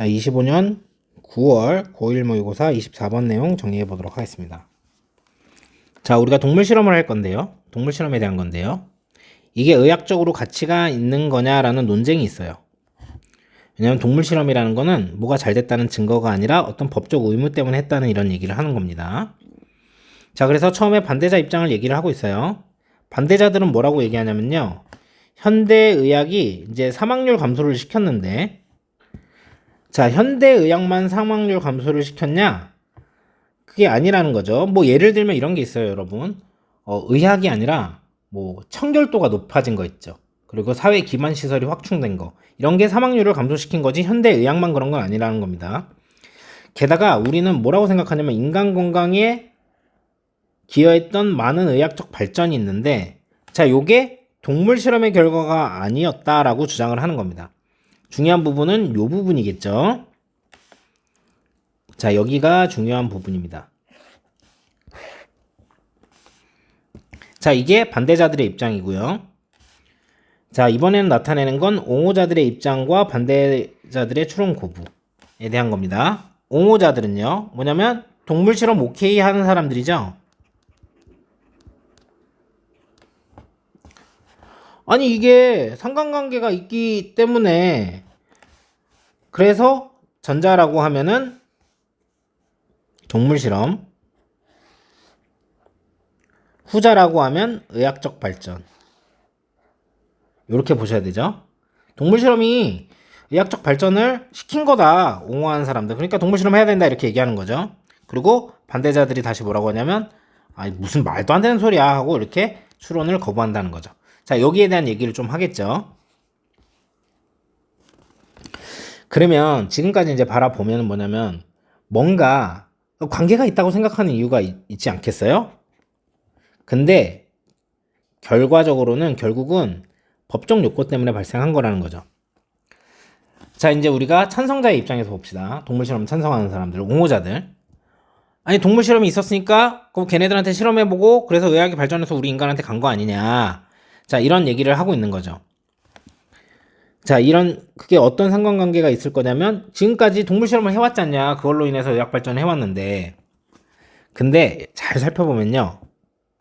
자, 25년 9월 고1 모의고사 24번 내용 정리해 보도록 하겠습니다. 자, 우리가 동물 실험을 할 건데요. 동물 실험에 대한 건데요. 이게 의학적으로 가치가 있는 거냐라는 논쟁이 있어요. 왜냐하면 동물 실험이라는 거는 뭐가 잘 됐다는 증거가 아니라 어떤 법적 의무 때문에 했다는 이런 얘기를 하는 겁니다. 자, 그래서 처음에 반대자 입장을 얘기를 하고 있어요. 반대자들은 뭐라고 얘기하냐면요. 현대의학이 이제 사망률 감소를 시켰는데, 자, 현대의학만 사망률 감소를 시켰냐? 그게 아니라는 거죠. 뭐 예를 들면 이런 게 있어요, 여러분. 의학이 아니라 뭐 청결도가 높아진 거 있죠. 그리고 사회 기반 시설이 확충된 거. 이런 게 사망률을 감소시킨 거지 현대의학만 그런 건 아니라는 겁니다. 게다가 우리는 뭐라고 생각하냐면 인간 건강에 기여했던 많은 의학적 발전이 있는데, 자, 요게 동물 실험의 결과가 아니었다라고 주장을 하는 겁니다. 중요한 부분은 요 부분이겠죠. 자, 여기가 중요한 부분입니다. 자, 이게 반대자들의 입장이고요. 자, 이번에는 나타내는 건 옹호자들의 입장과 반대자들의 추론 거부에 대한 겁니다. 옹호자들은요, 뭐냐면 동물 실험 오케이 하는 사람들이죠. 아니, 이게 상관관계가 있기 때문에, 그래서 전자라고 하면은 동물 실험, 후자라고 하면 의학적 발전. 이렇게 보셔야 되죠. 동물 실험이 의학적 발전을 시킨 거다, 옹호하는 사람들. 그러니까 동물 실험 해야 된다, 이렇게 얘기하는 거죠. 그리고 반대자들이 다시 뭐라고 하냐면, 아니, 무슨 말도 안 되는 소리야 하고 이렇게 추론을 거부한다는 거죠. 자, 여기에 대한 얘기를 좀 하겠죠. 그러면 지금까지 이제 바라보면 뭐냐면, 뭔가 관계가 있다고 생각하는 이유가 있지 않겠어요? 근데 결과적으로는 결국은 법적 요건 때문에 발생한 거라는 거죠. 자, 이제 우리가 찬성자의 입장에서 봅시다. 동물 실험 찬성하는 사람들, 옹호자들. 아니, 동물 실험이 있었으니까 그럼 걔네들한테 실험해보고 그래서 의학이 발전해서 우리 인간한테 간 거 아니냐. 자, 이런 얘기를 하고 있는 거죠. 자, 그게 어떤 상관관계가 있을 거냐면, 지금까지 동물 실험을 해왔지 않냐. 그걸로 인해서 의학 발전을 해왔는데, 근데 잘 살펴보면요.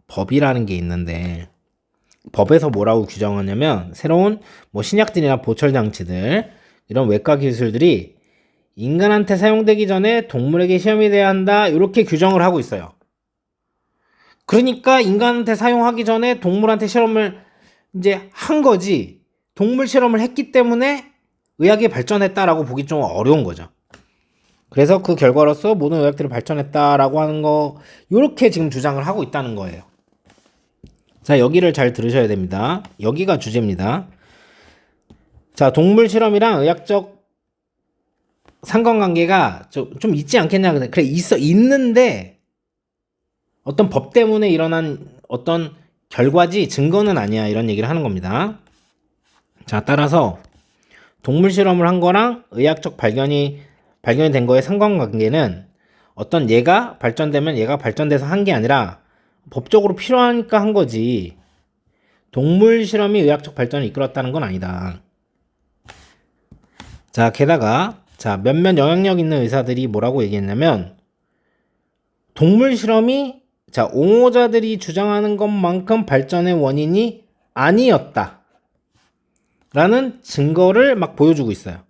법이라는 게 있는데, 법에서 뭐라고 규정하냐면, 새로운 뭐 신약들이나 보철 장치들, 이런 외과 기술들이 인간한테 사용되기 전에 동물에게 시험이 돼야 한다. 이렇게 규정을 하고 있어요. 그러니까 인간한테 사용하기 전에 동물한테 실험을 이제 한 거지, 동물 실험을 했기 때문에 의학이 발전했다라고 보기 좀 어려운 거죠. 그래서 그 결과로서 모든 의학들이 발전했다라고 하는 거, 이렇게 지금 주장을 하고 있다는 거예요. 자, 여기를 잘 들으셔야 됩니다. 여기가 주제입니다. 자, 동물 실험이랑 의학적 상관관계가 좀 있지 않겠냐. 그래, 있는데 어떤 법 때문에 일어난 어떤 결과지 증거는 아니야, 이런 얘기를 하는 겁니다. 자, 따라서 동물 실험을 한 거랑 의학적 발견이 된 거의 상관관계는 어떤 얘가 발전되면 얘가 발전돼서 한 게 아니라 법적으로 필요하니까 한 거지, 동물 실험이 의학적 발전을 이끌었다는 건 아니다. 자, 게다가 자, 몇몇 영향력 있는 의사들이 뭐라고 얘기했냐면, 동물 실험이 자, 옹호자들이 주장하는 것만큼 발전의 원인이 아니었다 라는 증거를 막 보여주고 있어요.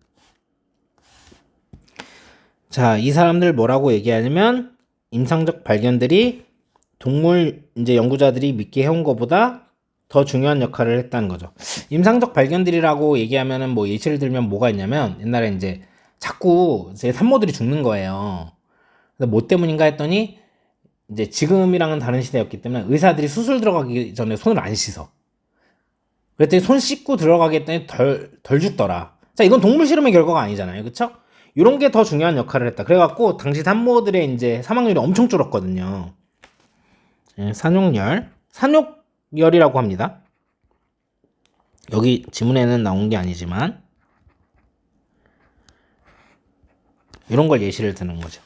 자, 이 사람들 뭐라고 얘기하냐면, 임상적 발견들이 동물 이제 연구자들이 믿게 해온 것보다 더 중요한 역할을 했다는 거죠. 임상적 발견들이라고 얘기하면은 뭐 예시를 들면 뭐가 있냐면, 옛날에 이제 자꾸 이제 산모들이 죽는 거예요. 그래서 뭐 때문인가 했더니, 이제 지금이랑은 다른 시대였기 때문에 의사들이 수술 들어가기 전에 손을 안 씻어. 그랬더니 손 씻고 들어가기 했더니 덜 죽더라. 자, 이건 동물 실험의 결과가 아니잖아요. 그쵸? 이런 게 더 중요한 역할을 했다. 그래갖고 당시 산모들의 이제 사망률이 엄청 줄었거든요. 예, 산욕열이라고 합니다. 여기 지문에는 나온 게 아니지만 이런 걸 예시를 드는 거죠.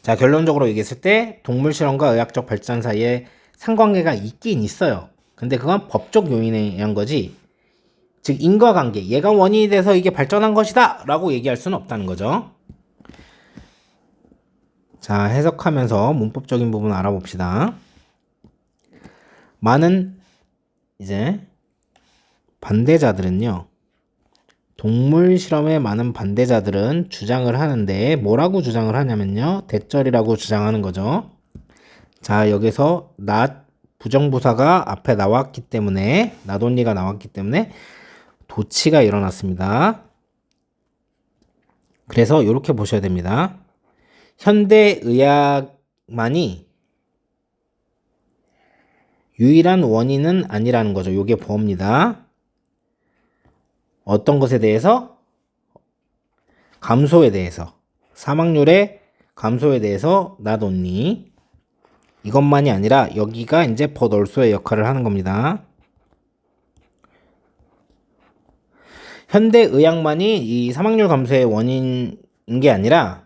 자, 결론적으로 얘기했을 때 동물 실험과 의학적 발전 사이에 상관관계가 있긴 있어요. 근데 그건 법적 요인에 의한 거지, 즉 인과관계, 얘가 원인이 돼서 이게 발전한 것이다 라고 얘기할 수는 없다는 거죠. 자, 해석하면서 문법적인 부분 알아봅시다. 많은 이제 반대자들은요, 동물 실험의 많은 반대자들은 주장을 하는데 뭐라고 주장을 하냐면요, 대절이라고 주장하는 거죠. 자, 여기서 not 부정부사가 앞에 나왔기 때문에, not only가 나왔기 때문에 도치가 일어났습니다. 그래서 이렇게 보셔야 됩니다. 현대의학만이 유일한 원인은 아니라는 거죠. 이게 뭐입니다. 어떤 것에 대해서? 감소에 대해서. 사망률의 감소에 대해서 not only. 이것만이 아니라 여기가 이제 but also의 역할을 하는 겁니다. 현대의학만이 이 사망률 감소의 원인인 게 아니라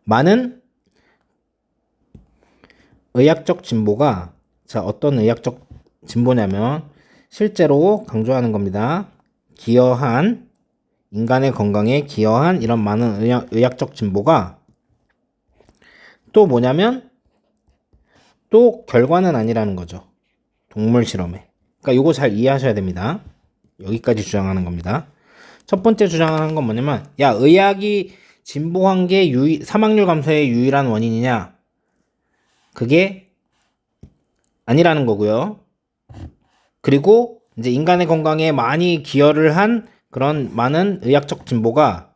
많은 의학적 진보가, 자, 어떤 의학적 진보냐면 실제로 강조하는 겁니다. 기여한, 인간의 건강에 기여한 이런 많은 의학적 진보가 또 뭐냐면 또 결과는 아니라는 거죠. 동물 실험에. 그러니까 이거 잘 이해하셔야 됩니다. 여기까지 주장하는 겁니다. 첫 번째 주장하는 건 뭐냐면, 야, 의학이 진보한 게 사망률 감소의 유일한 원인이냐? 그게 아니라는 거고요. 그리고 이제 인간의 건강에 많이 기여를 한 그런 많은 의학적 진보가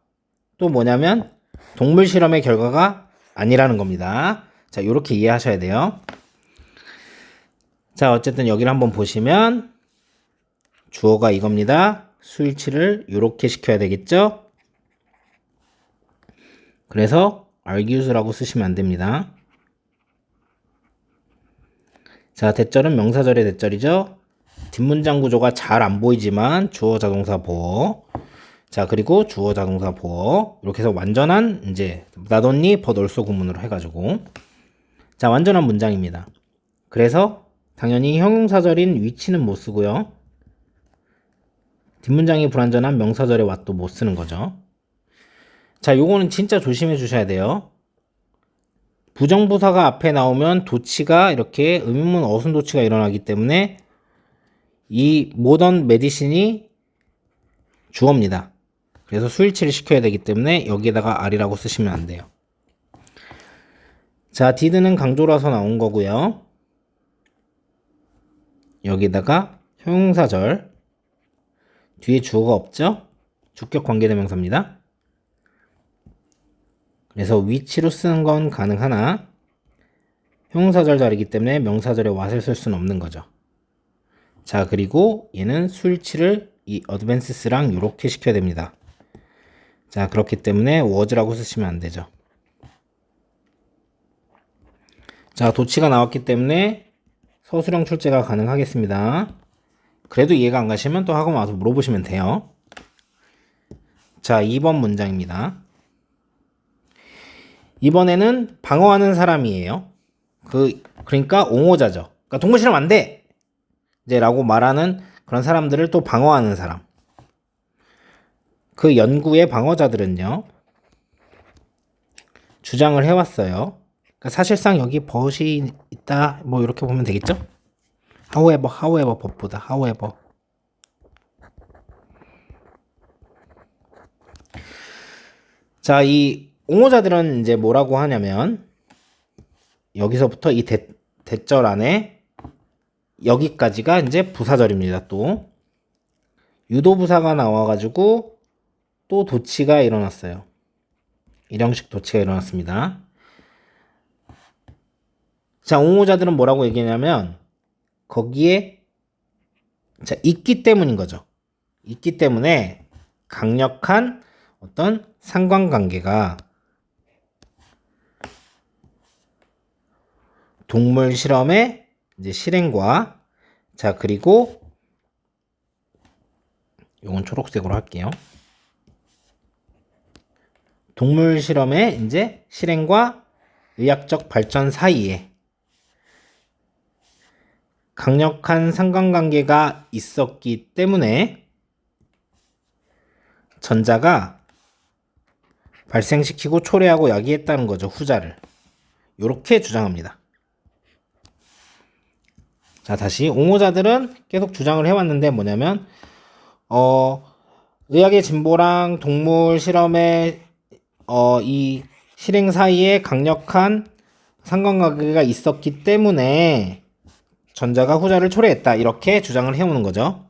또 뭐냐면 동물 실험의 결과가 아니라는 겁니다. 자, 이렇게 이해하셔야 돼요. 자, 어쨌든 여기를 한번 보시면 주어가 이겁니다. 수일치를 이렇게 시켜야 되겠죠? 그래서 argues라고 쓰시면 안 됩니다. 자, 대절은 명사절의 대절이죠. 뒷문장 구조가 잘 안 보이지만 주어 자동사 보어. 자, 그리고 주어 자동사 보어. 이렇게 해서 완전한 이제 not only but also 구문으로 해가지고, 자, 완전한 문장입니다. 그래서 당연히 형용사절인 위치는 못 쓰고요. 뒷문장이 불완전한 명사절의 what도 못 쓰는 거죠. 자, 요거는 진짜 조심해 주셔야 돼요. 부정부사가 앞에 나오면 도치가 이렇게 의문문 어순 도치가 일어나기 때문에 이 모던 메디신이 주어입니다. 그래서 수일치를 시켜야 되기 때문에 여기에다가 R이라고 쓰시면 안 돼요. 자, did는 강조라서 나온 거고요. 여기다가 형용사절, 뒤에 주어가 없죠? 주격 관계대명사입니다. 그래서 위치로 쓰는 건 가능하나 형용사절 자리이기 때문에 명사절에 what을 쓸 수는 없는 거죠. 자, 그리고 얘는 수일치를 이 advanced랑 이렇게 시켜야 됩니다. 자, 그렇기 때문에 was라고 쓰시면 안 되죠. 자, 도치가 나왔기 때문에 서술형 출제가 가능하겠습니다. 그래도 이해가 안 가시면 또 학원 와서 물어보시면 돼요. 자, 2번 문장입니다. 이번에는 방어하는 사람이에요. 그러니까 옹호자죠. 그러니까 동물 실험 안 돼! 이제 라고 말하는 그런 사람들을 또 방어하는 사람. 그 연구의 방어자들은요, 주장을 해왔어요. 그러니까 사실상 여기 벗이 있다, 뭐 이렇게 보면 되겠죠? however 벗보다 however. 자, 이 옹호자들은 이제 뭐라고 하냐면 여기서부터 이 대절 안에 여기까지가 이제 부사절입니다. 또 유도부사가 나와가지고 또 도치가 일어났어요. 일형식 도치가 일어났습니다. 자, 옹호자들은 뭐라고 얘기하냐면 거기에 자, 있기 때문인 거죠. 있기 때문에 강력한 어떤 상관관계가 동물 실험의 이제 실행과, 자, 그리고 요건 초록색으로 할게요. 동물 실험의 이제 실행과 의학적 발전 사이에 강력한 상관관계가 있었기 때문에 전자가 발생시키고 초래하고 야기했다는 거죠. 후자를. 이렇게 주장합니다. 자, 다시 옹호자들은 계속 주장을 해왔는데 뭐냐면 의학의 진보랑 동물 실험의 이 실행 사이에 강력한 상관관계가 있었기 때문에 전자가 후자를 초래했다. 이렇게 주장을 해오는 거죠.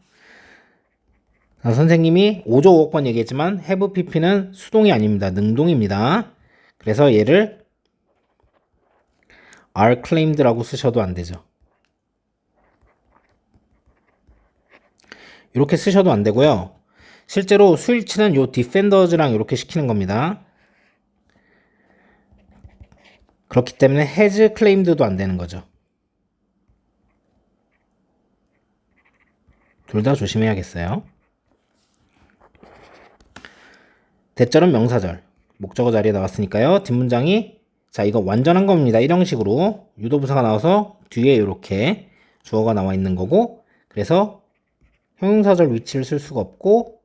자, 선생님이 5조 5억 번 얘기했지만 have pp는 수동이 아닙니다. 능동입니다. 그래서 얘를 are claimed라고 쓰셔도 안 되죠. 이렇게 쓰셔도 안 되고요. 실제로 스위치는 요 defenders랑 이렇게 시키는 겁니다. 그렇기 때문에 has claimed도 안 되는 거죠. 둘 다 조심해야겠어요. 대절은 명사절. 목적어 자리에 나왔으니까요. 뒷문장이 자 이거 완전한 겁니다. 이런 식으로 유도부사가 나와서 뒤에 이렇게 주어가 나와 있는 거고 그래서 형용사절 위치를 쓸 수가 없고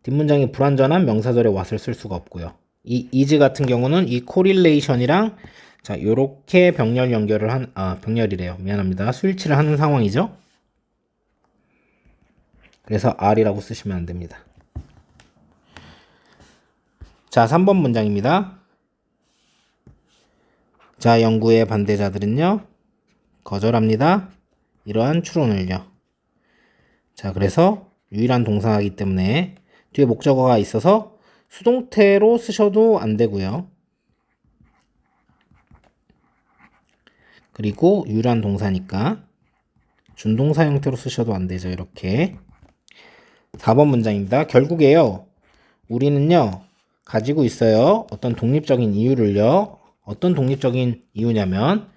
뒷문장이 불완전한 명사절의 what을 쓸 수가 없고요. 이 is 같은 경우는 이 correlation이랑 자 요렇게 병렬 연결을 병렬이래요. 미안합니다. 수일치를 하는 상황이죠. 그래서 R이라고 쓰시면 안 됩니다. 자, 3번 문장입니다. 자, 연구의 반대자들은요, 거절합니다. 이러한 추론을요. 자, 그래서 유일한 동사이기 때문에 뒤에 목적어가 있어서 수동태로 쓰셔도 안 되고요. 그리고 유일한 동사니까 준동사 형태로 쓰셔도 안 되죠. 이렇게. 4번 문장입니다. 결국에요. 우리는요. 가지고 있어요. 어떤 독립적인 이유를요. 어떤 독립적인 이유냐면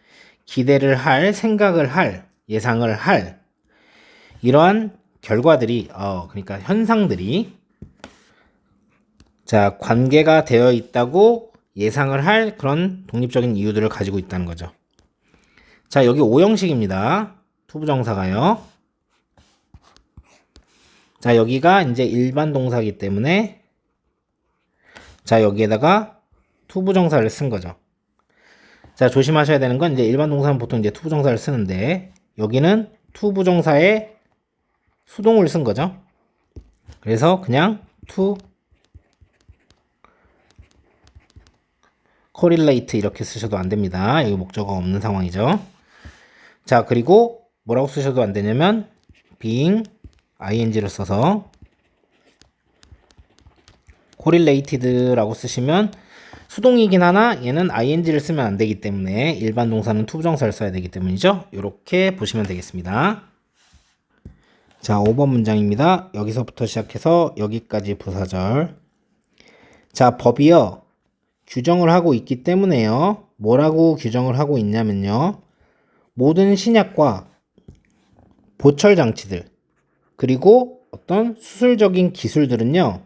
기대를 할, 생각을 할, 예상을 할 이러한 결과들이 그러니까 현상들이 자, 관계가 되어 있다고 예상을 할 그런 독립적인 이유들을 가지고 있다는 거죠. 자, 여기 오형식입니다. 투부정사가요. 자, 여기가 이제 일반 동사이기 때문에 자, 여기에다가 투부정사를 쓴 거죠. 자, 조심하셔야 되는 건 이제 일반 동사는 보통 이제 투부정사를 쓰는데 여기는 투부정사에 수동을 쓴 거죠. 그래서 그냥 to correlate 이렇게 쓰셔도 안 됩니다. 여기 목적어가 없는 상황이죠. 자, 그리고 뭐라고 쓰셔도 안 되냐면 being ing를 써서 correlated라고 쓰시면 수동이긴 하나 얘는 ing를 쓰면 안 되기 때문에 일반 동사는 투부정사를 써야 되기 때문이죠. 이렇게 보시면 되겠습니다. 자, 5번 문장입니다. 여기서부터 시작해서 여기까지 부사절. 자, 법이요. 규정을 하고 있기 때문에요. 뭐라고 규정을 하고 있냐면요. 모든 신약과 보철 장치들 그리고 어떤 수술적인 기술들은요.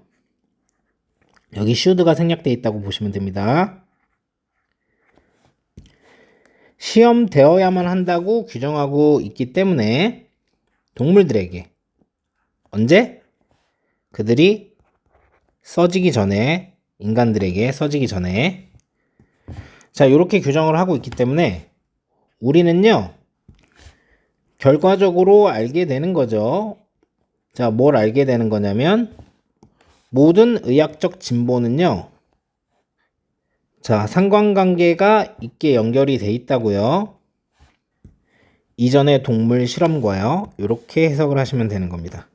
여기 should가 생략되어 있다고 보시면 됩니다. 시험되어야만 한다고 규정하고 있기 때문에 동물들에게 언제? 그들이 써지기 전에 인간들에게 써지기 전에 자 이렇게 규정을 하고 있기 때문에 우리는요 결과적으로 알게 되는 거죠. 자, 뭘 알게 되는 거냐면 모든 의학적 진보는요. 자, 상관관계가 있게 연결이 돼 있다고요. 이전의 동물 실험과요. 이렇게 해석을 하시면 되는 겁니다.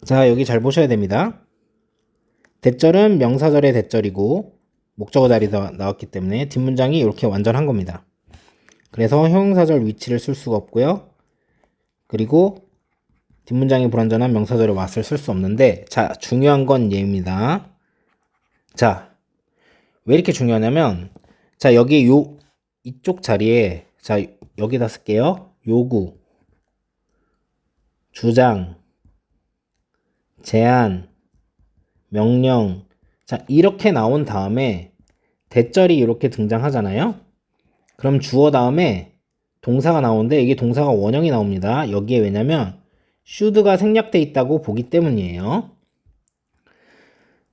자, 여기 잘 보셔야 됩니다. 대절은 명사절의 대절이고 목적어 자리에서 나왔기 때문에 뒷문장이 이렇게 완전한 겁니다. 그래서 형용사절 위치를 쓸 수가 없고요. 그리고 뒷문장이 불완전한 명사절의 what을 쓸 수 없는데 자, 중요한 건 얘입니다. 자, 왜 이렇게 중요하냐면 자, 여기 이쪽 자리에 자, 여기다 쓸게요. 요구, 주장, 제안, 명령. 자, 이렇게 나온 다음에 대절이 이렇게 등장하잖아요. 그럼 주어 다음에 동사가 나오는데 이게 동사가 원형이 나옵니다. 여기에 왜냐면 should가 생략돼 있다고 보기 때문이에요.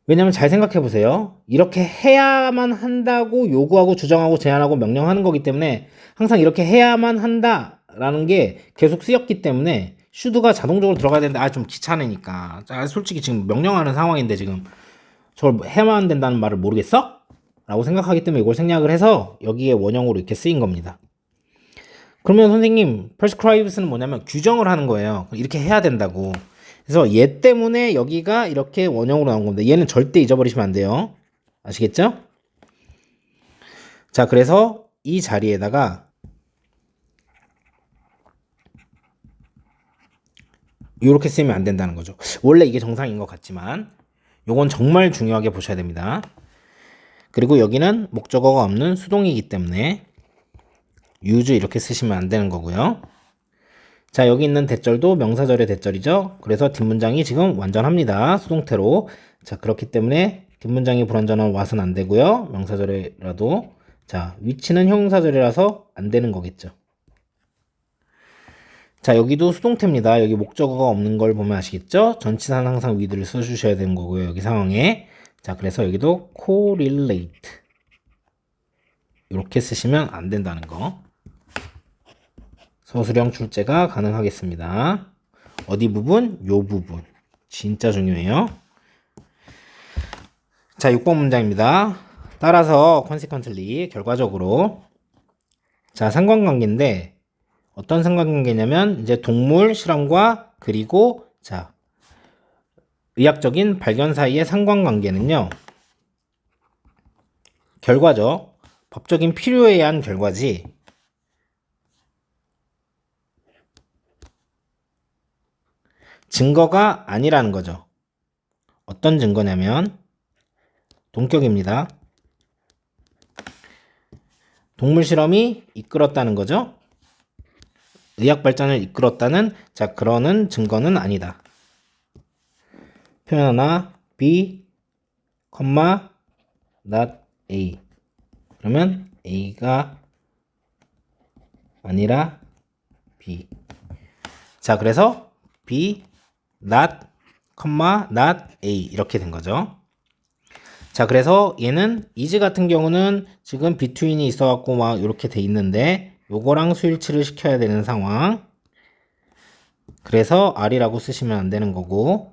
왜냐면 잘 생각해 보세요. 이렇게 해야만 한다고 요구하고 주장하고 제안하고 명령하는 거기 때문에 항상 이렇게 해야만 한다라는 게 계속 쓰였기 때문에 should가 자동적으로 들어가야 되는데 좀 귀찮으니까. 솔직히 지금 명령하는 상황인데 지금 저걸 해야만 된다는 말을 모르겠어? 라고 생각하기 때문에 이걸 생략을 해서 여기에 원형으로 이렇게 쓰인 겁니다. 그러면 선생님 prescribes는 뭐냐면 규정을 하는 거예요. 이렇게 해야 된다고. 그래서 얘 때문에 여기가 이렇게 원형으로 나온 겁니다. 얘는 절대 잊어버리시면 안 돼요. 아시겠죠? 자, 그래서 이 자리에다가 이렇게 쓰면 안 된다는 거죠. 원래 이게 정상인 것 같지만 요건 정말 중요하게 보셔야 됩니다. 그리고 여기는 목적어가 없는 수동이기 때문에 use 이렇게 쓰시면 안 되는 거고요. 자, 여기 있는 대절도 명사절의 대절이죠. 그래서 뒷문장이 지금 완전합니다. 수동태로. 자, 그렇기 때문에 뒷문장이 불완전한 what은 안 되고요. 명사절이라도. 자, which는 형용사절이라서 안 되는 거겠죠. 자, 여기도 수동태입니다. 여기 목적어가 없는 걸 보면 아시겠죠? 전치사는 항상 with를 써주셔야 되는 거고요. 여기 상황에. 자, 그래서 여기도 correlate 이렇게 쓰시면 안 된다는 거. 서술형 출제가 가능하겠습니다. 어디 부분? 요 부분. 진짜 중요해요. 자, 6번 문장입니다. 따라서 consequently 결과적으로 자, 상관관계인데 어떤 상관관계냐면 이제 동물 실험과 그리고 자, 의학적인 발견 사이의 상관관계는요. 결과죠. 법적인 필요에 의한 결과지. 증거가 아니라는 거죠. 어떤 증거냐면 동격입니다. 동물 실험이 이끌었다는 거죠. 의학 발전을 이끌었다는 자, 그러는 증거는 아니다. 표현 하나 B, not A. 그러면 A가 아니라 B. 자, 그래서 B, not, A 이렇게 된 거죠. 자, 그래서 얘는 is 같은 경우는 지금 between이 있어갖고 막 이렇게 돼 있는데 요거랑 수일치를 시켜야 되는 상황. 그래서 R이라고 쓰시면 안 되는 거고.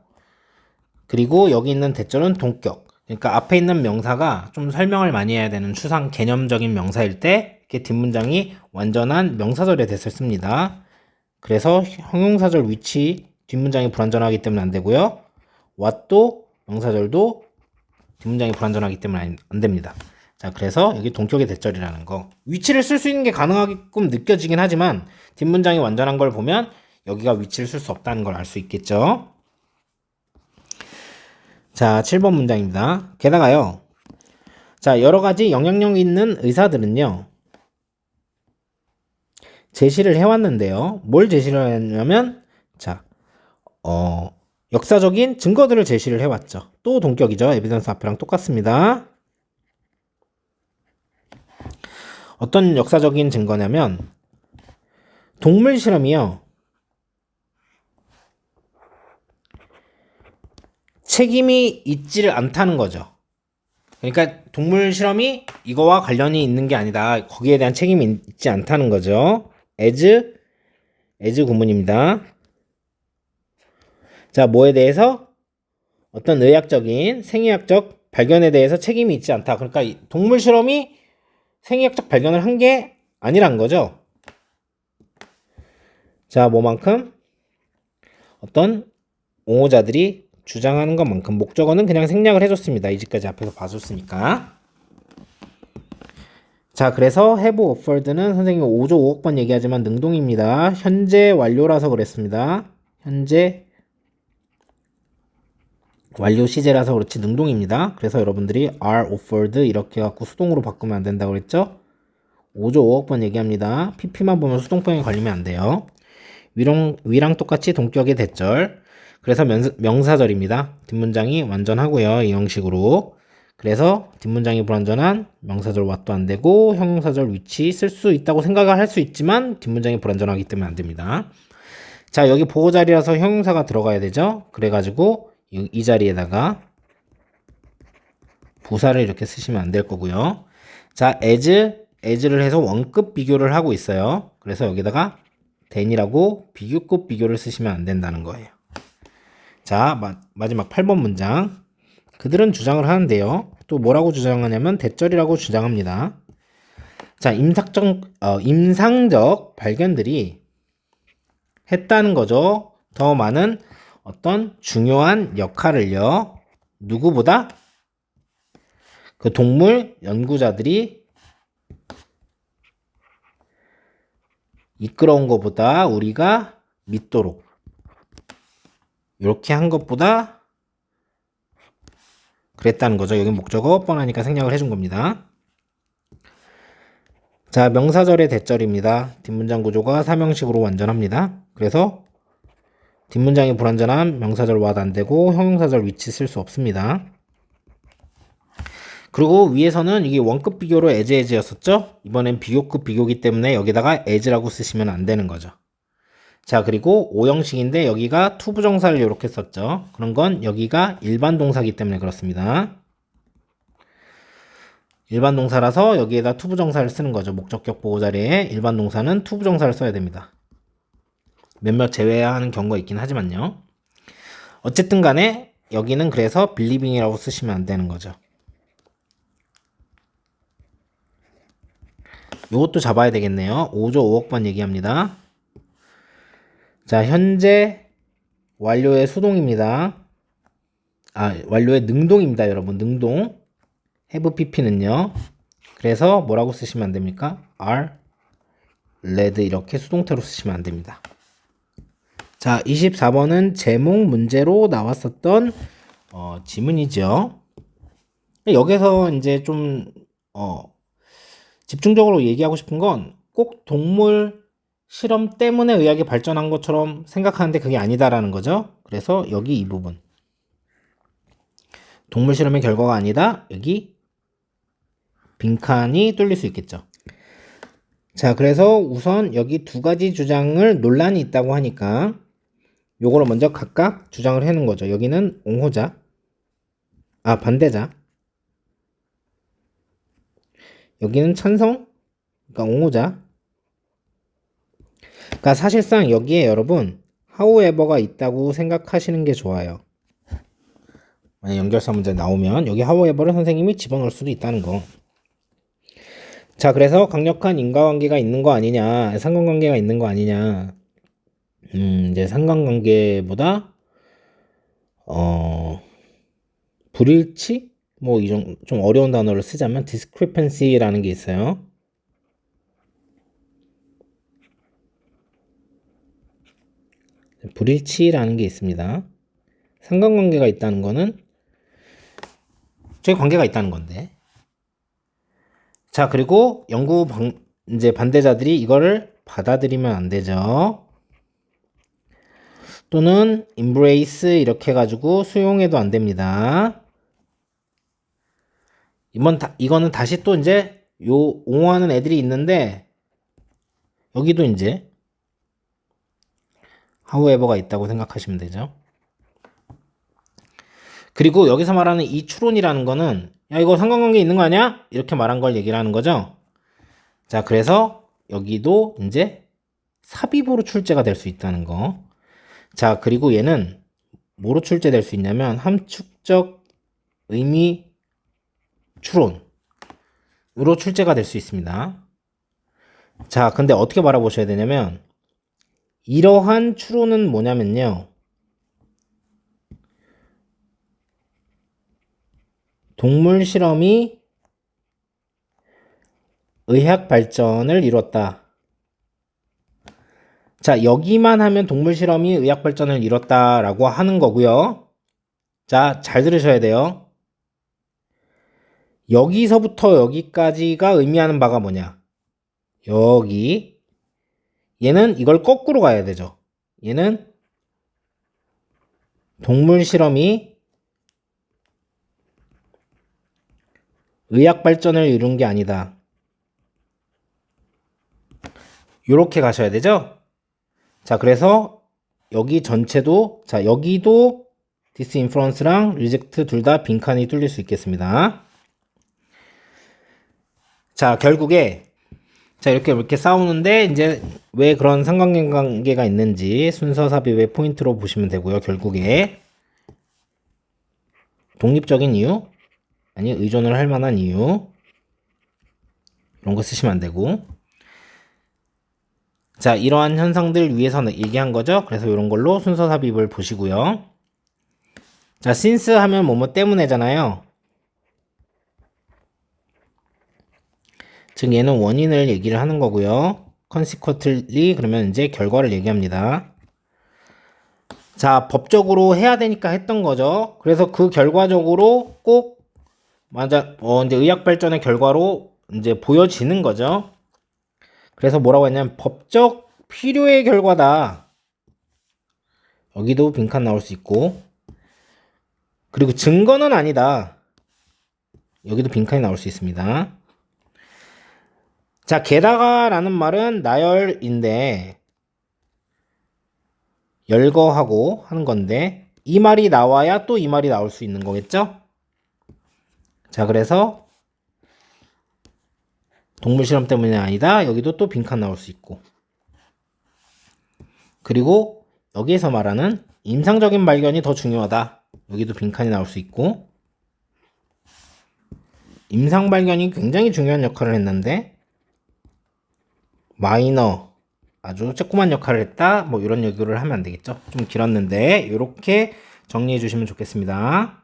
그리고 여기 있는 대절은 동격. 그러니까 앞에 있는 명사가 좀 설명을 많이 해야 되는 추상 개념적인 명사일 때 이렇게 뒷문장이 완전한 명사절의 대를 씁니다. 그래서 형용사절 위치 뒷문장이 불완전하기 때문에 안 되고요. what도 명사절도 뒷문장이 불완전하기 때문에 안 됩니다. 자, 그래서 여기 동격의 대절이라는 거. 위치를 쓸 수 있는 게 가능하게끔 느껴지긴 하지만 뒷문장이 완전한 걸 보면 여기가 위치를 쓸 수 없다는 걸 알 수 있겠죠. 자, 7번 문장입니다. 게다가요. 자, 여러 가지 영향력 있는 의사들은요. 제시를 해왔는데요. 뭘 제시를 했냐면 자, 역사적인 증거들을 제시를 해왔죠. 또 동격이죠. 에비던스 앞이랑 똑같습니다. 어떤 역사적인 증거냐면 동물 실험이요. 책임이 있지를 않다는 거죠. 그러니까 동물 실험이 이거와 관련이 있는 게 아니다. 거기에 대한 책임이 있지 않다는 거죠. as 구문입니다. 자, 뭐에 대해서? 어떤 의학적인 생의학적 발견에 대해서 책임이 있지 않다. 그러니까 동물 실험이 생의학적 발견을 한 게 아니란 거죠. 자, 뭐만큼? 어떤 옹호자들이 주장하는 것만큼. 목적어는 그냥 생략을 해줬습니다. 이제까지 앞에서 봐줬으니까. 자, 그래서 have offered는 선생님이 5조 5억 번 얘기하지만 능동입니다. 현재 완료라서 그랬습니다. 현재 완료 시제라서 그렇지 능동입니다. 그래서 여러분들이 are offered 이렇게 갖고 수동으로 바꾸면 안 된다고 그랬죠? 5조 5억 번 얘기합니다. pp만 보면 수동병에 걸리면 안 돼요. 위랑 똑같이 동격의 대절. 그래서 명사절입니다. 뒷문장이 완전하고요. 이 형식으로. 그래서 뒷문장이 불완전한 명사절 what도 안 되고 형용사절 which 쓸 수 있다고 생각을 할 수 있지만 뒷문장이 불완전하기 때문에 안 됩니다. 자, 여기 보호 자리라서 형용사가 들어가야 되죠. 그래가지고 이 자리에다가 부사를 이렇게 쓰시면 안 될 거고요. 자, as를 해서 원급 비교를 하고 있어요. 그래서 여기다가 than이라고 비교급 비교를 쓰시면 안 된다는 거예요. 자, 마지막 8번 문장. 그들은 주장을 하는데요. 또 뭐라고 주장하냐면 대절이라고 주장합니다. 자, 임상적 발견들이 했다는 거죠. 더 많은 어떤 중요한 역할을요. 누구보다? 그 동물 연구자들이 이끌어온 것보다 우리가 믿도록 이렇게 한 것보다 그랬다는 거죠. 여기 목적어 뻔하니까 생략을 해준 겁니다. 자, 명사절의 대절입니다. 뒷문장 구조가 사명식으로 완전합니다. 그래서 뒷문장이 불완전한 명사절 what 안 되고 형용사절 which 쓸 수 없습니다. 그리고 위에서는 이게 원급 비교로 as였었죠? 이번엔 비교급 비교기 때문에 여기다가 as라고 쓰시면 안 되는 거죠. 자, 그리고 오형식인데 여기가 투부정사를 이렇게 썼죠. 그런 건 여기가 일반 동사기 때문에 그렇습니다. 일반 동사라서 여기에다 투부정사를 쓰는 거죠. 목적격 보호 자리에 일반 동사는 투부정사를 써야 됩니다. 몇몇 제외하는 경우가 있긴 하지만요. 어쨌든 간에 여기는 그래서 believing이라고 쓰시면 안 되는 거죠. 요것도 잡아야 되겠네요. 5조 5억 번 얘기합니다. 자, 현재 완료의 수동입니다. 완료의 능동입니다, 여러분. 능동. have pp는요. 그래서 뭐라고 쓰시면 안 됩니까? are read 이렇게 수동태로 쓰시면 안 됩니다. 자, 24번은 제목 문제로 나왔었던 지문이죠. 여기서 이제 좀 집중적으로 얘기하고 싶은 건 꼭 동물 실험 때문에 의학이 발전한 것처럼 생각하는데 그게 아니다라는 거죠. 그래서 여기 이 부분. 동물 실험의 결과가 아니다. 여기 빈칸이 뚫릴 수 있겠죠. 자, 그래서 우선 여기 두 가지 주장을 논란이 있다고 하니까 요거를 먼저 각각 주장을 해놓은 거죠. 여기는 옹호자, 반대자. 여기는 찬성, 그러니까 옹호자. 그러니까 사실상 여기에 여러분 however가 있다고 생각하시는 게 좋아요. 만약 연결사 문제 나오면 여기 however를 선생님이 집어넣을 수도 있다는 거. 자, 그래서 강력한 인과관계가 있는 거 아니냐, 상관관계가 있는 거 아니냐. 이제 상관관계보다 불일치? 뭐 좀 어려운 단어를 쓰자면 discrepancy라는 게 있어요. 불일치라는 게 있습니다. 상관관계가 있다는 거는 저희 관계가 있다는 건데. 자, 그리고 이제 반대자들이 이거를 받아들이면 안 되죠. 또는 embrace 이렇게 해가지고 수용해도 안 됩니다. 이거는 다시 또 이제 옹호하는 애들이 있는데 여기도 이제 however가 있다고 생각하시면 되죠. 그리고 여기서 말하는 이 추론이라는 거는 야, 이거 상관관계 있는 거 아니야? 이렇게 말한 걸 얘기를 하는 거죠. 자, 그래서 여기도 이제 삽입으로 출제가 될 수 있다는 거. 자, 그리고 얘는 뭐로 출제될 수 있냐면 함축적 의미 추론으로 출제가 될 수 있습니다. 자, 근데 어떻게 바라보셔야 되냐면 이러한 추론은 뭐냐면요. 동물 실험이 의학 발전을 이뤘다. 자, 여기만 하면 동물 실험이 의학 발전을 이뤘다라고 하는 거고요. 자, 잘 들으셔야 돼요. 여기서부터 여기까지가 의미하는 바가 뭐냐? 여기. 얘는 이걸 거꾸로 가야 되죠. 얘는 동물 실험이 의학 발전을 이룬 게 아니다. 요렇게 가셔야 되죠? 자, 그래서 여기 전체도, 자, 여기도 디스인프런스랑 리젝트 둘 다 빈칸이 뚫릴 수 있겠습니다. 자, 결국에, 자, 이렇게 싸우는데, 이제 왜 그런 상관관계가 있는지 순서 삽입의 포인트로 보시면 되고요. 결국에, 독립적인 이유, 아니, 의존을 할 만한 이유, 이런 거 쓰시면 안 되고, 자, 이러한 현상들 위해서 얘기한 거죠. 그래서 이런 걸로 순서 삽입을 보시고요. 자, since 하면 뭐뭐 때문에잖아요. 즉 얘는 원인을 얘기를 하는 거고요. consequently 그러면 이제 결과를 얘기합니다. 자, 법적으로 해야 되니까 했던 거죠. 그래서 그 결과적으로 꼭 맞아 이제 의학 발전의 결과로 이제 보여지는 거죠. 그래서 뭐라고 했냐면 법적 필요의 결과다. 여기도 빈칸 나올 수 있고, 그리고 증거는 아니다. 여기도 빈칸이 나올 수 있습니다. 자, 게다가라는 말은 나열인데 열거하고 하는 건데 이 말이 나와야 또 이 말이 나올 수 있는 거겠죠? 자, 그래서 동물 실험 때문이 아니다. 여기도 또 빈칸 나올 수 있고, 그리고 여기에서 말하는 임상적인 발견이 더 중요하다. 여기도 빈칸이 나올 수 있고, 임상 발견이 굉장히 중요한 역할을 했는데 마이너 아주 조그만 역할을 했다. 뭐 이런 얘기를 하면 안 되겠죠. 좀 길었는데 이렇게 정리해 주시면 좋겠습니다.